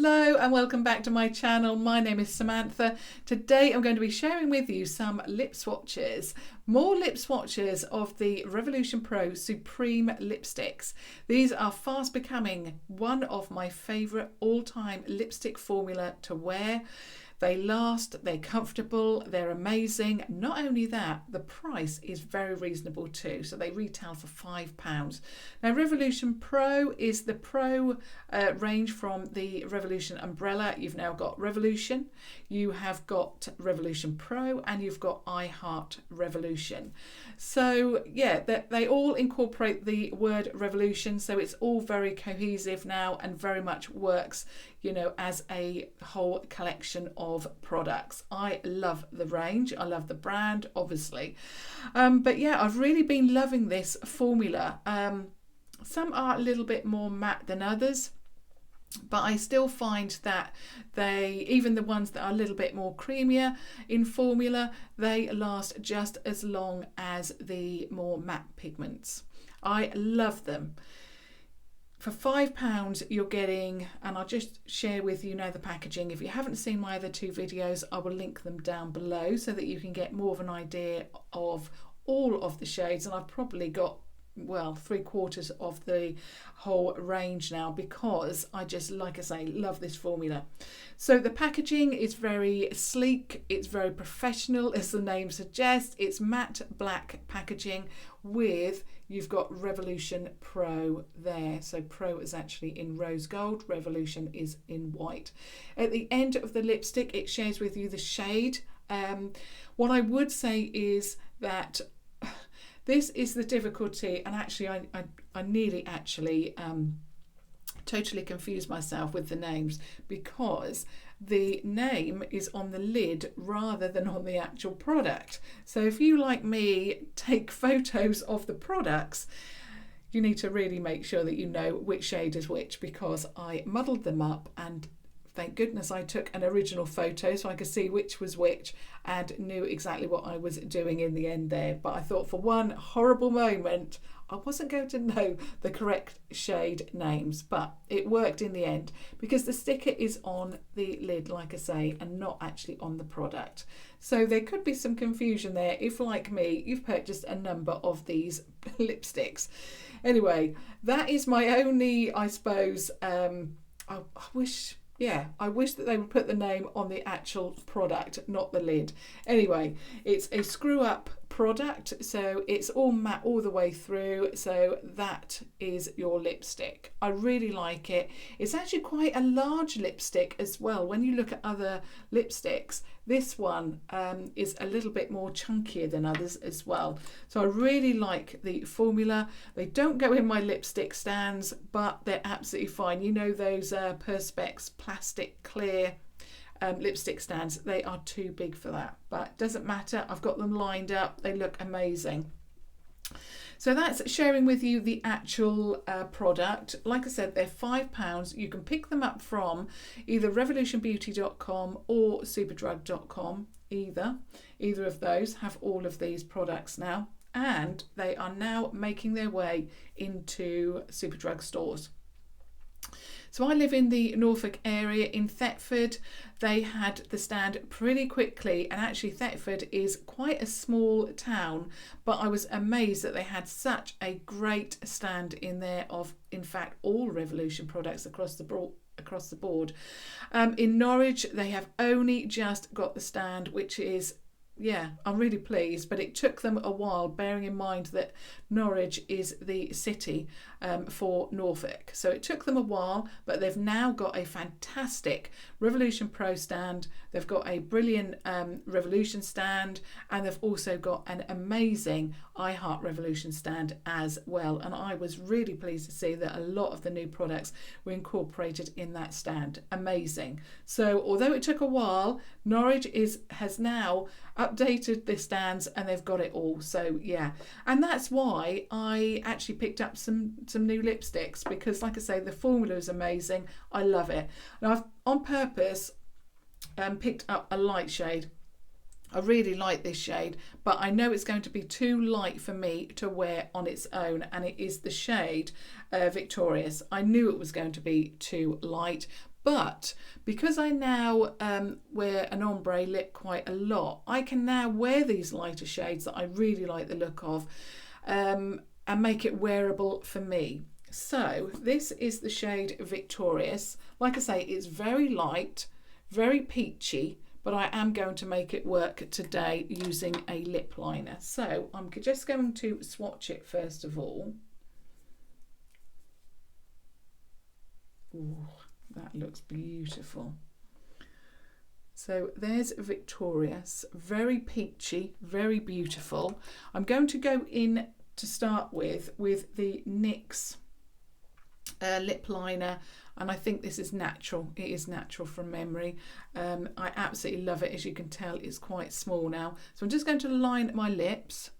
Hello and welcome back to my channel. My name is Samantha. Today I'm going to be sharing with you some lip swatches. More lip swatches of the Revolution Pro Supreme lipsticks. These are fast becoming one of my favourite all-time lipstick formula to wear. They last, they're comfortable, they're amazing. Not only that, the price is very reasonable too. So they retail for £5. Now Revolution Pro is the Pro range from the Revolution umbrella. You've now got Revolution, you have got Revolution Pro, and you've got I Heart Revolution. So yeah, they all incorporate the word revolution. So it's all very cohesive now and very much works, you know, as a whole collection of products. I love the range. I love the brand, obviously. But yeah, I've really been loving this formula. Some are a little bit more matte than others, but I still find that even the ones that are a little bit more creamier in formula, they last just as long as the more matte pigments. I love them. For £5 you're getting, and I'll just share with you now the packaging. If you haven't seen my other two videos, I will link them down below so that you can get more of an idea of all of the shades. And I've probably got, well, 3/4 of the whole range now, because I just, like I say, love this formula. So the packaging is very sleek, it's very professional, as the name suggests. It's matte black packaging with, you've got Revolution Pro there. So Pro is actually in rose gold, Revolution is in white. At the end of the lipstick, it shares with you the shade. What I would say is that this is the difficulty, and actually I nearly actually totally confused myself with the names, because the name is on the lid rather than on the actual product. So if you, like me, take photos of the products, you need to really make sure that you know which shade is which, because I muddled them up, and thank goodness I took an original photo so I could see which was which and knew exactly what I was doing in the end there. But I thought for one horrible moment I wasn't going to know the correct shade names, but it worked in the end because the sticker is on the lid, like I say, and not actually on the product. So there could be some confusion there if, like me, you've purchased a number of these lipsticks. Anyway, that is my only, I suppose, I wish that they would put the name on the actual product, not the lid. Anyway, it's a screw up product, so it's all matte all the way through. So that is your lipstick. I really like it. It's actually quite a large lipstick as well. When you look at other lipsticks, this one is a little bit more chunkier than others as well. So I really like the formula. They don't go in my lipstick stands, but they're absolutely fine. You know those Perspex plastic clear lipstick stands, they are too big for that, but it doesn't matter. I've got them lined up. They look amazing. So that's sharing with you the actual product. Like I said, they're £5. You can pick them up from either revolutionbeauty.com or superdrug.com. Either of those have all of these products now, and they are now making their way into Superdrug stores. So I live in the Norfolk area in Thetford. They had the stand pretty quickly, and actually Thetford is quite a small town, but I was amazed that they had such a great stand in there of, in fact, all Revolution products across the board. In Norwich, they have only just got the stand, which is, yeah, I'm really pleased, but it took them a while, bearing in mind that Norwich is the city for Norfolk. So it took them a while, but they've now got a fantastic Revolution Pro stand. They've got a brilliant Revolution stand, and they've also got an amazing I Heart Revolution stand as well. And I was really pleased to see that a lot of the new products were incorporated in that stand. Amazing. So although it took a while, Norwich has now updated the stands, and they've got it all. So yeah, and that's why I actually picked up some new lipsticks, because like I say, the formula is amazing. I love it, and I've on purpose picked up a light shade. I really like this shade, but I know it's going to be too light for me to wear on its own, and it is the shade Victorious. I knew it was going to be too light, But because I now wear an ombre lip quite a lot, I can now wear these lighter shades that I really like the look of, and make it wearable for me. So this is the shade Victorious. Like I say, it's very light, very peachy, but I am going to make it work today using a lip liner. So I'm just going to swatch it first of all. Ooh, that looks beautiful. So there's Victorious, very peachy, very beautiful. I'm going to go in to start with the NYX lip liner, and I think this is natural. It is natural from memory. I absolutely love it. As you can tell, it's quite small now. So I'm just going to line my lips.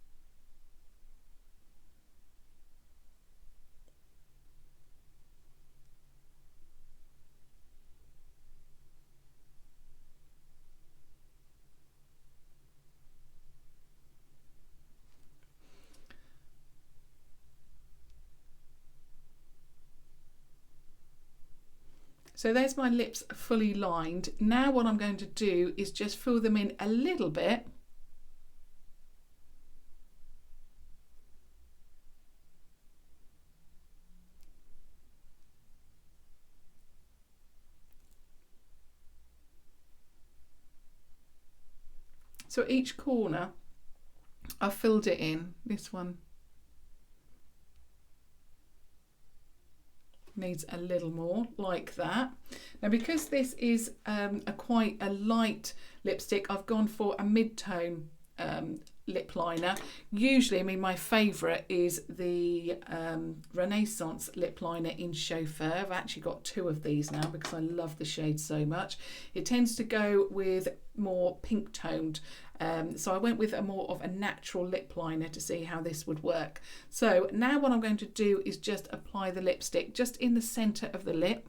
So there's my lips fully lined. Now what I'm going to do is just fill them in a little bit. So each corner I've filled it in. This one needs a little more, like that. Now because this is quite a light lipstick, I've gone for a mid-tone lip liner. Usually, I mean, my favourite is the Renaissance lip liner in Chauffeur. I've actually got two of these now because I love the shade so much. It tends to go with more pink toned, so I went with a more of a natural lip liner to see how this would work. So now what I'm going to do is just apply the lipstick just in the centre of the lip.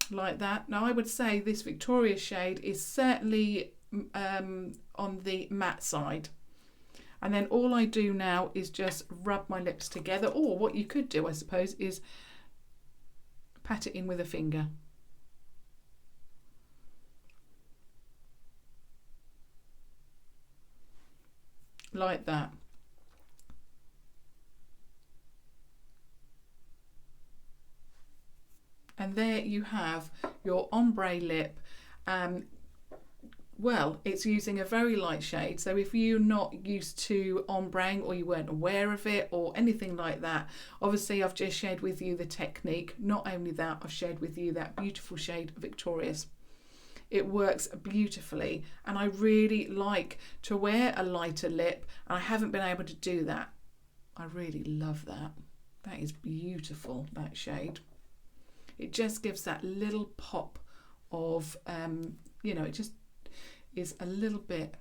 Like that. Now I would say this Victoria shade is certainly on the matte side. And then all I do now is just rub my lips together, or what you could do, I suppose, is pat it in with a finger. Like that. And there you have your ombre lip. Well, it's using a very light shade, so if you're not used to ombreing or you weren't aware of it or anything like that, obviously I've just shared with you the technique. Not only that, I've shared with you that beautiful shade Victorious. It works beautifully, and I really like to wear a lighter lip, and I haven't been able to do that. I really love that. That is beautiful, that shade. It just gives that little pop of, you know, it just is a little bit,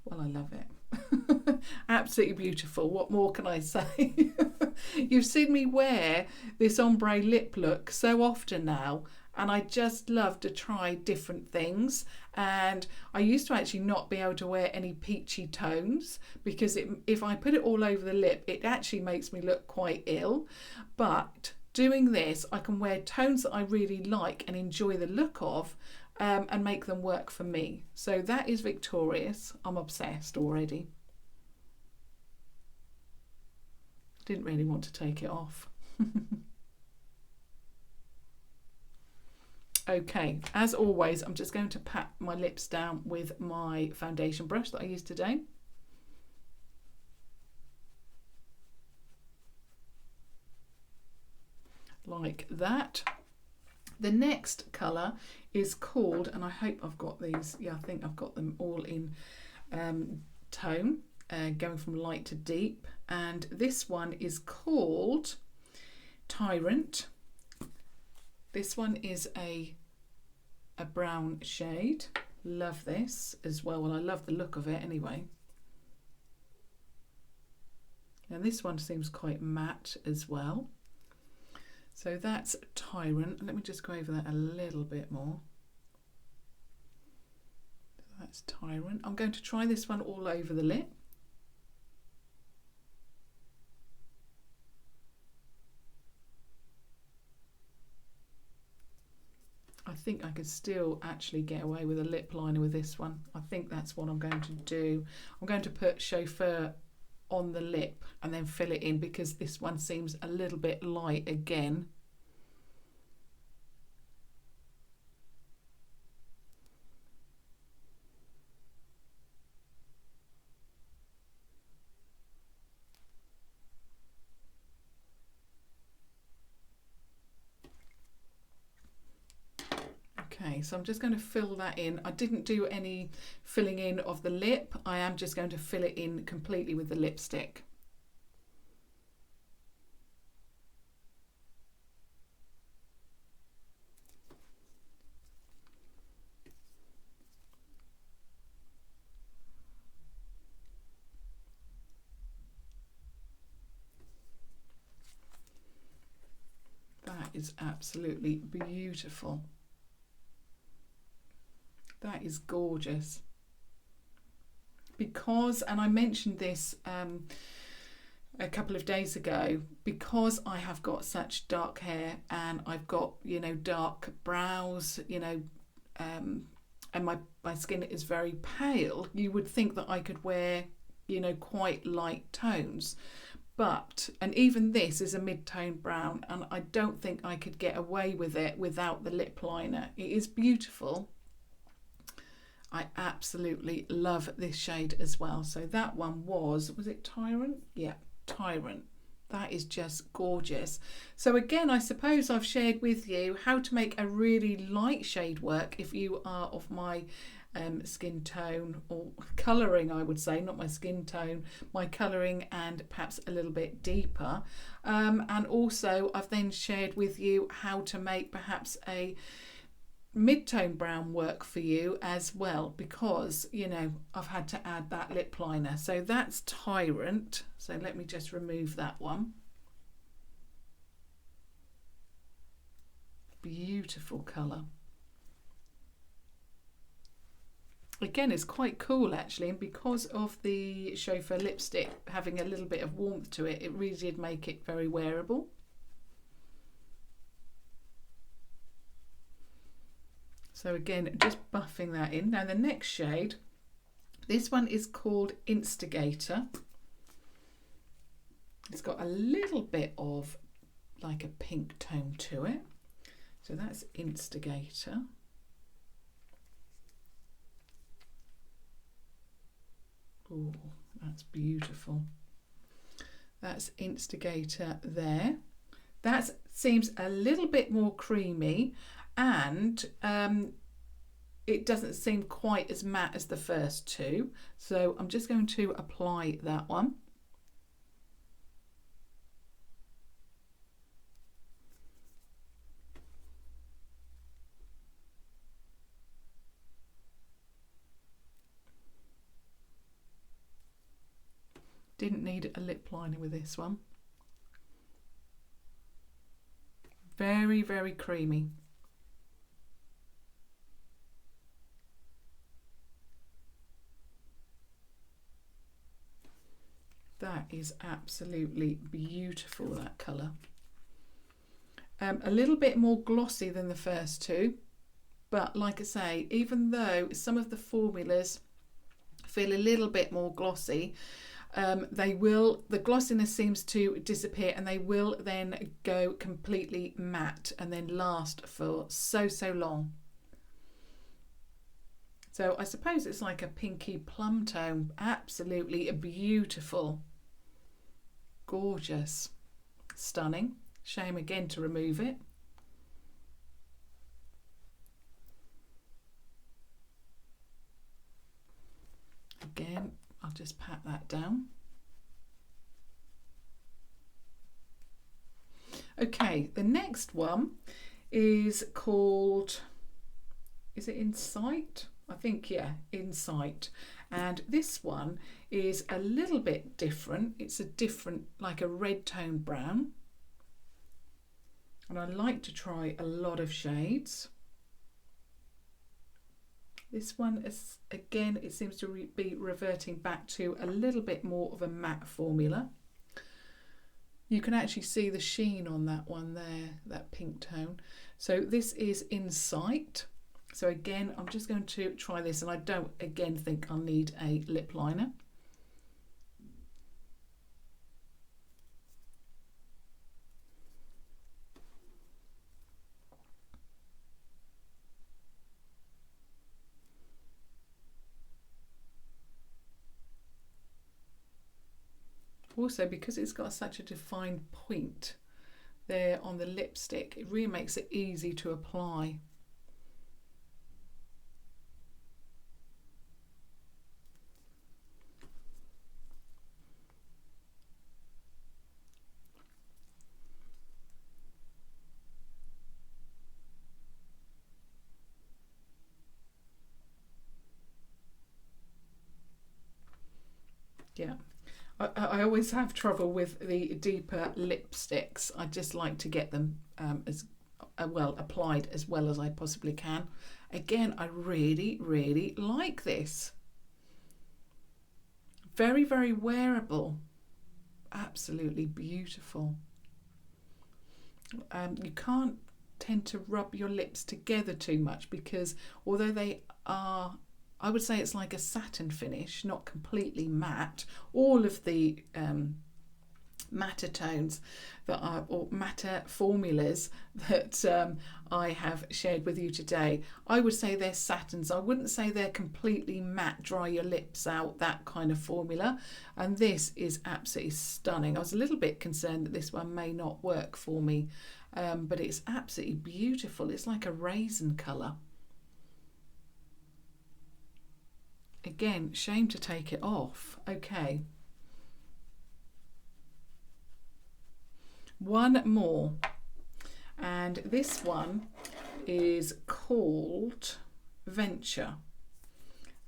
well, I love it. Absolutely beautiful. What more can I say? You've seen me wear this ombre lip look so often now, and I just love to try different things. And I used to actually not be able to wear any peachy tones because if I put it all over the lip, it actually makes me look quite ill. But doing this, I can wear tones that I really like and enjoy the look of, and make them work for me. So that is Victorious. I'm obsessed already. Didn't really want to take it off. Okay, as always, I'm just going to pat my lips down with my foundation brush that I used today. Like that. The next colour is called, and I hope I've got these, yeah, I think I've got them all in tone, going from light to deep, and this one is called Tyrant. This one is a brown shade. Love this as well. Well, I love the look of it anyway. Now this one seems quite matte as well. So that's Tyrant. Let me just go over that a little bit more. That's Tyrant. I'm going to try this one all over the lip. I think I could still actually get away with a lip liner with this one. I think that's what I'm going to do. I'm going to put Chauffeur on the lip and then fill it in because this one seems a little bit light again. Okay, so I'm just going to fill that in. I didn't do any filling in of the lip. I am just going to fill it in completely with the lipstick. That is absolutely beautiful. That is gorgeous. Because, and I mentioned this a couple of days ago, because I have got such dark hair and I've got, you know, dark brows, you know, and my skin is very pale, you would think that I could wear, you know, quite light tones. But, and even this is a mid-tone brown, and I don't think I could get away with it without the lip liner. It is beautiful. I absolutely love this shade as well. So that one was it Tyrant? Yeah, Tyrant. That is just gorgeous. So again, I suppose I've shared with you how to make a really light shade work if you are of my skin tone, or colouring, I would say, not my skin tone, my colouring, and perhaps a little bit deeper. And also I've then shared with you how to make perhaps a mid-tone brown work for you as well, because, you know, I've had to add that lip liner. So that's Tyrant. So let me just remove that one. Beautiful colour. Again, it's quite cool actually, and because of the Chauffeur lipstick having a little bit of warmth to it, it really did make it very wearable. So again, just buffing that in. Now the next shade, this one is called Instigator. It's got a little bit of like a pink tone to it. So that's Instigator. Oh, that's beautiful. That's Instigator there. That seems a little bit more creamy, and it doesn't seem quite as matte as the first two. So I'm just going to apply that one. Didn't need a lip liner with this one. Very, very creamy. That is absolutely beautiful, that colour. A little bit more glossy than the first two, but like I say, even though some of the formulas feel a little bit more glossy, the glossiness seems to disappear, and they will then go completely matte and then last for so long. So I suppose it's like a pinky plum tone. Absolutely beautiful. Gorgeous. Stunning. Shame again to remove it. Again, I'll just pat that down. Okay, the next one is called, is it Incite? I think, yeah, Incite. And this one is a little bit different. It's a different, like a red tone brown. And I like to try a lot of shades. This one is, again, it seems to be reverting back to a little bit more of a matte formula. You can actually see the sheen on that one there, that pink tone. So this is Incite. So again, I'm just going to try this, and I don't, again, think I'll need a lip liner. Also, because it's got such a defined point there on the lipstick, it really makes it easy to apply. Yeah. I always have trouble with the deeper lipsticks. I just like to get them as well applied as well as I possibly can. Again, I really, really like this. Very, very wearable. Absolutely beautiful. You can't tend to rub your lips together too much because although they are, I would say it's like a satin finish, not completely matte. All of the matte tones that are, or matte formulas that I have shared with you today, I would say they're satins. I wouldn't say they're completely matte, dry your lips out, that kind of formula. And this is absolutely stunning. I was a little bit concerned that this one may not work for me, but it's absolutely beautiful. It's like a raisin colour. Again, shame to take it off. Okay. One more. And this one is called Venture.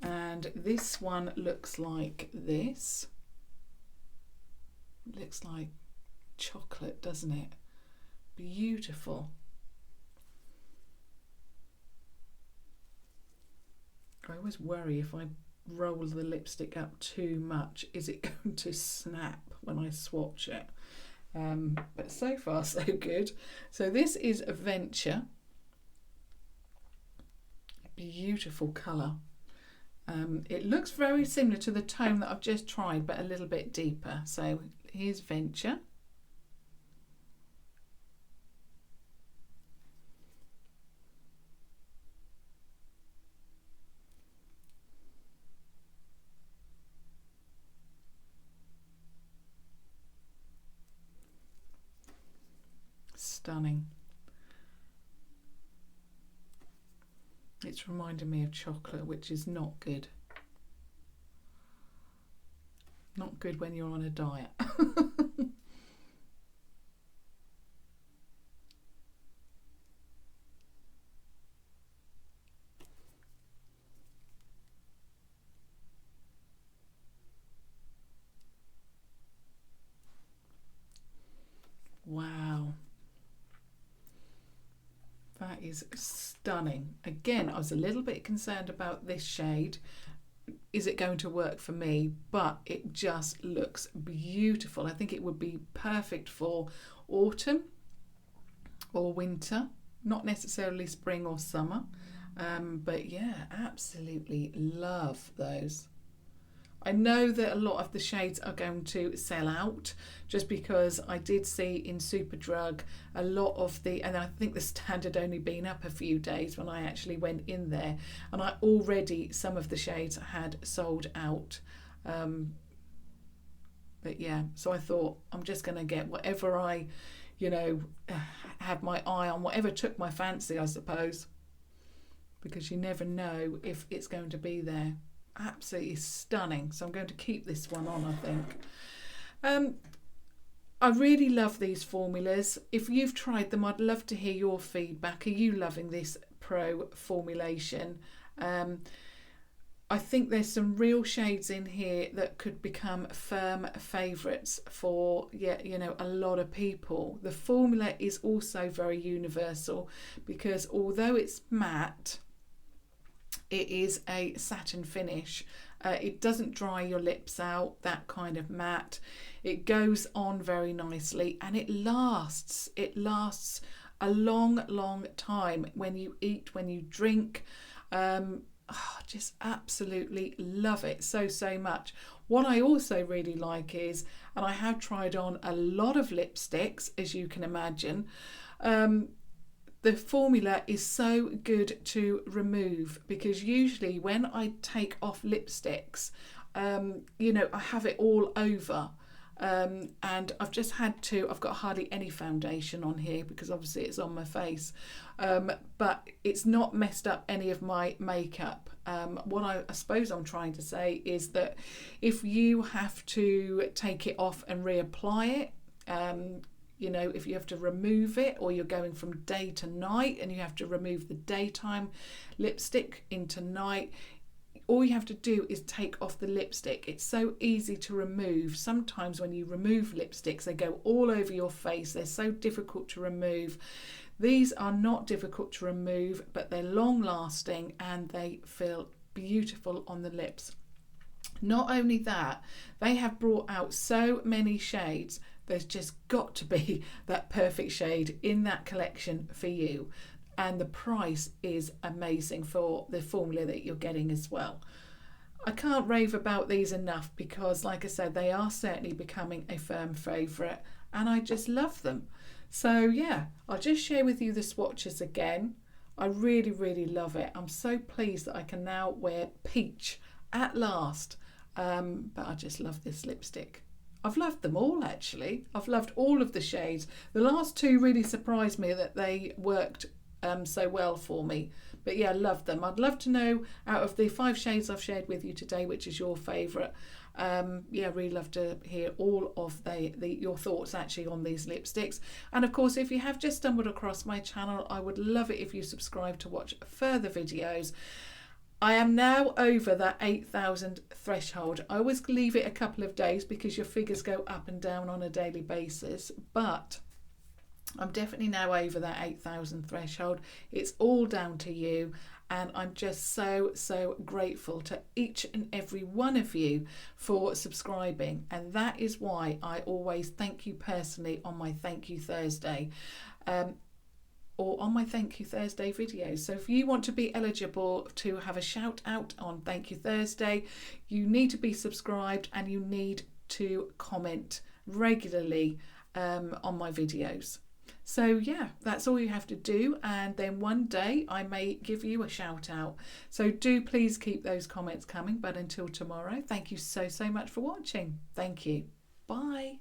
And this one looks like this. It looks like chocolate, doesn't it? Beautiful. I always worry if I roll the lipstick up too much, is it going to snap when I swatch it? But so far so good. So this is Venture. Beautiful colour. It looks very similar to the tone that I've just tried, but a little bit deeper. So here's Venture. Stunning. It's reminding me of chocolate, which is not good. Not good when you're on a diet. Wow. That is stunning. Again, I was a little bit concerned about this shade. Is it going to work for me? But it just looks beautiful. I think it would be perfect for autumn or winter, not necessarily spring or summer. But yeah, absolutely love those. I know that a lot of the shades are going to sell out just because I did see in Superdrug a lot of the, and I think the stand had only been up a few days when I actually went in there, and I already, some of the shades had sold out. But yeah, so I thought I'm just going to get whatever I, had my eye on, whatever took my fancy, I suppose, because you never know if it's going to be there. Absolutely stunning. So I'm going to keep this one on, I think. I really love these formulas. If you've tried them, I'd love to hear your feedback. Are you loving this Pro formulation? I think there's some real shades in here that could become firm favourites for a lot of people. The formula is also very universal because although it's matte, It is a satin finish. It doesn't dry your lips out, that kind of matte. It goes on very nicely and it lasts. It lasts a long, long time when you eat, when you drink. Just absolutely love it so much. What I also really like is, and I have tried on a lot of lipsticks, as you can imagine, the formula is so good to remove, because usually when I take off lipsticks, you know, I have it all over. And I've just had to, I've got hardly any foundation on here because obviously it's on my face, but it's not messed up any of my makeup. What I suppose I'm trying to say is that if you have to take it off and reapply it, you know, if you have to remove it, or you're going from day to night and you have to remove the daytime lipstick into night, all you have to do is take off the lipstick. It's so easy to remove. Sometimes when you remove lipsticks, they go all over your face. They're so difficult to remove. These are not difficult to remove, but they're long lasting and they feel beautiful on the lips. Not only that, they have brought out so many shades. There's just got to be that perfect shade in that collection for you. And the price is amazing for the formula that you're getting as well. I can't rave about these enough because, like I said, they are certainly becoming a firm favourite and I just love them. So yeah, I'll just share with you the swatches again. I really, really love it. I'm so pleased that I can now wear peach at last. But I just love this lipstick. I've loved them all actually. I've loved all of the shades. The last two really surprised me that they worked so well for me. But yeah, I love them. I'd love to know, out of the 5 shades I've shared with you today, which is your favourite. Yeah, really love to hear all of your thoughts actually on these lipsticks. And of course, if you have just stumbled across my channel, I would love it if you subscribe to watch further videos. I am now over that 8,000 threshold. I always leave it a couple of days because your figures go up and down on a daily basis, but I'm definitely now over that 8,000 threshold. It's all down to you, and I'm just so grateful to each and every one of you for subscribing, and that is why I always thank you personally on my Thank You Thursday. Or on my Thank You Thursday videos. So if you want to be eligible to have a shout out on Thank You Thursday, you need to be subscribed and you need to comment regularly on my videos. So yeah, that's all you have to do, and then one day I may give you a shout out. So do please keep those comments coming, but until tomorrow, thank you so much for watching. Thank you. Bye.